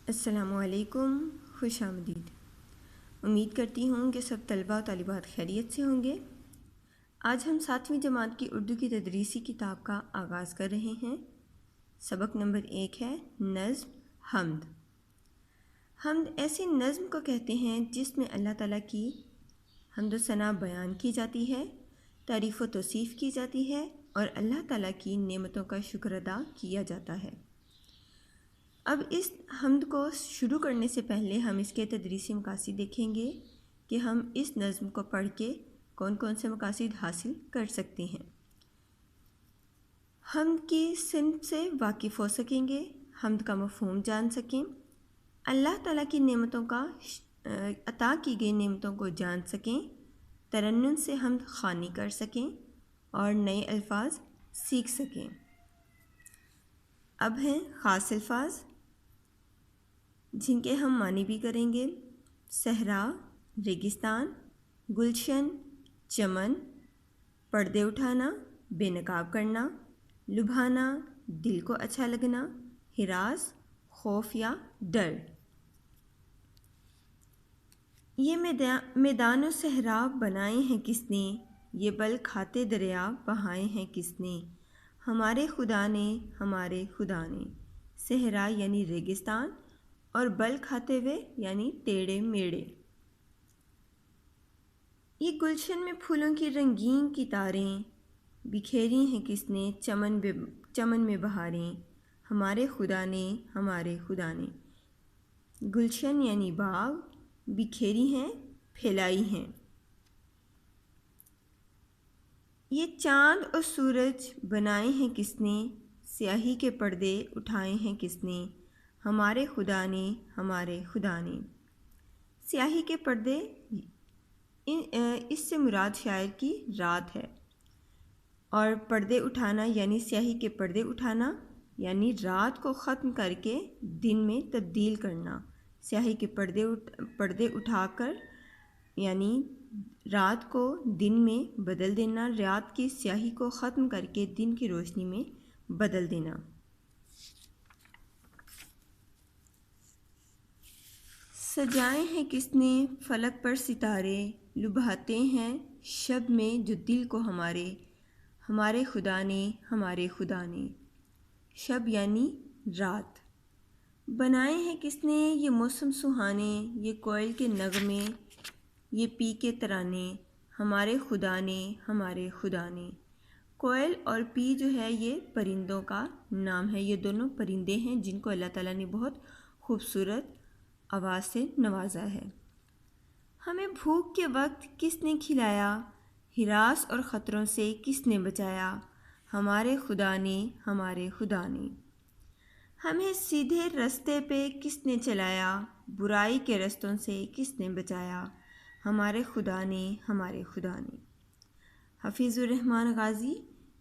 السلام علیکم، خوش آمدید۔ امید کرتی ہوں کہ سب طلبہ و طالبات خیریت سے ہوں گے۔ آج ہم 7ویں جماعت کی اردو کی تدریسی کتاب کا آغاز کر رہے ہیں۔ سبق نمبر 1 ہے نظم حمد۔ حمد ایسی نظم کو کہتے ہیں جس میں اللہ تعالیٰ کی حمد و ثنا بیان کی جاتی ہے، تعریف و توصیف کی جاتی ہے اور اللہ تعالیٰ کی نعمتوں کا شکر ادا کیا جاتا ہے۔ اب اس حمد کو شروع کرنے سے پہلے ہم اس کے تدریسی مقاصد دیکھیں گے کہ ہم اس نظم کو پڑھ کے کون کون سے مقاصد حاصل کر سکتے ہیں۔ حمد کی صنف سے واقف ہو سکیں گے، حمد کا مفہوم جان سکیں، اللہ تعالیٰ کی نعمتوں کا عطا کی گئی نعمتوں کو جان سکیں، ترنم سے حمد خوانی کر سکیں اور نئے الفاظ سیکھ سکیں۔ اب ہیں خاص الفاظ جن کے ہم معنی بھی کریں گے۔ صحرا، ریگستان، گلشن، چمن، پردے اٹھانا، بے نقاب کرنا، لبھانا، دل کو اچھا لگنا، ہراس، خوف یا ڈر۔ یہ میدان و صحرا بنائے ہیں کس نے، یہ بل کھاتے دریا بہائے ہیں کس نے، ہمارے خدا نے، ہمارے خدا نے۔ صحرا یعنی ریگستان اور بل کھاتے ہوئے یعنی ٹیڑے میڑے۔ یہ گلشن میں پھولوں کی رنگین کتاریں بکھیری ہیں کس نے، چمن میں بہاریں، ہمارے خدا نے، ہمارے خدا نے۔ گلشن یعنی باغ، بکھیری ہیں، پھیلائی ہیں۔ یہ چاند اور سورج بنائے ہیں کس نے، سیاہی کے پردے اٹھائے ہیں کس نے، ہمارے خدا نے، ہمارے خدا نے۔ سیاہی کے پردے اس سے مراد شاعر کی رات ہے، اور پردے اٹھانا یعنی سیاہی کے پردے اٹھانا یعنی رات کو ختم کر کے دن میں تبدیل کرنا۔ سیاہی کے پردے اٹھا کر یعنی رات کو دن میں بدل دینا، رات کی سیاہی کو ختم کر کے دن کی روشنی میں بدل دینا۔ سجائے ہیں کس نے فلک پر ستارے، لبھاتے ہیں شب میں جو دل کو ہمارے، ہمارے خدا نے، ہمارے خدا نے۔ شب یعنی رات۔ بنائے ہیں کس نے یہ موسم سہانے، یہ کوئل کے نغمے، یہ پی کے ترانے، ہمارے خدا نے، ہمارے خدا نے۔ کوئل اور پی جو ہے یہ پرندوں کا نام ہے، یہ دونوں پرندے ہیں جن کو اللہ تعالیٰ نے بہت خوبصورت آواز سے نوازا ہے۔ ہمیں بھوک کے وقت کس نے کھلایا، ہراس اور خطروں سے کس نے بچایا، ہمارے خدا نے، ہمارے خدا نے۔ ہمیں سیدھے رستے پہ کس نے چلایا، برائی کے رستوں سے کس نے بچایا، ہمارے خدا نے، ہمارے خدا نے۔ حفیظ الرحمن غازی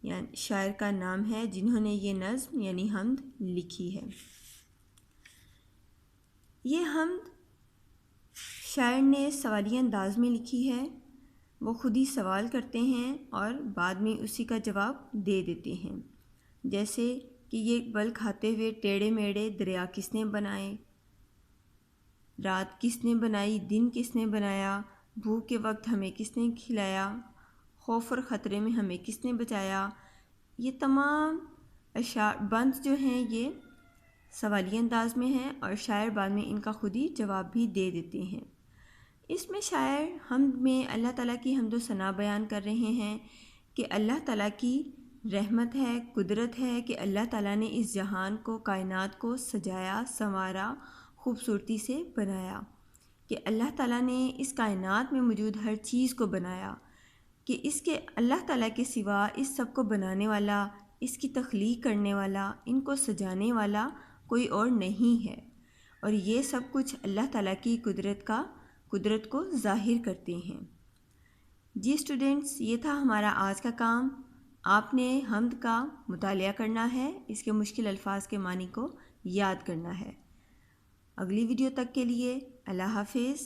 یعنی شاعر کا نام ہے جنہوں نے یہ نظم یعنی حمد لکھی ہے۔ یہ حمد شاعر نے سوالیہ انداز میں لکھی ہے، وہ خود ہی سوال کرتے ہیں اور بعد میں اسی کا جواب دے دیتے ہیں، جیسے کہ یہ بل کھاتے ہوئے ٹیڑے میڑے دریا کس نے بنائے، رات کس نے بنائی، دن کس نے بنایا، بھوک کے وقت ہمیں کس نے کھلایا، خوف اور خطرے میں ہمیں کس نے بچایا۔ یہ تمام بند جو ہیں یہ سوالیہ انداز میں ہیں اور شاعر بعد میں ان کا خود ہی جواب بھی دے دیتے ہیں۔ اس میں شاعر حمد میں اللہ تعالیٰ کی حمد و ثنا بیان کر رہے ہیں کہ اللہ تعالیٰ کی رحمت ہے، قدرت ہے کہ اللہ تعالیٰ نے اس جہان کو، کائنات کو سجایا، سنوارا، خوبصورتی سے بنایا، کہ اللہ تعالیٰ نے اس کائنات میں موجود ہر چیز کو بنایا، کہ اس کے اللہ تعالیٰ کے سوا اس سب کو بنانے والا، اس کی تخلیق کرنے والا، ان کو سجانے والا کوئی اور نہیں ہے، اور یہ سب کچھ اللہ تعالیٰ کی قدرت کو ظاہر کرتے ہیں۔ جی اسٹوڈنٹس، یہ تھا ہمارا آج کا کام۔ آپ نے حمد کا مطالعہ کرنا ہے، اس کے مشکل الفاظ کے معنی کو یاد کرنا ہے۔ اگلی ویڈیو تک کے لیے اللہ حافظ۔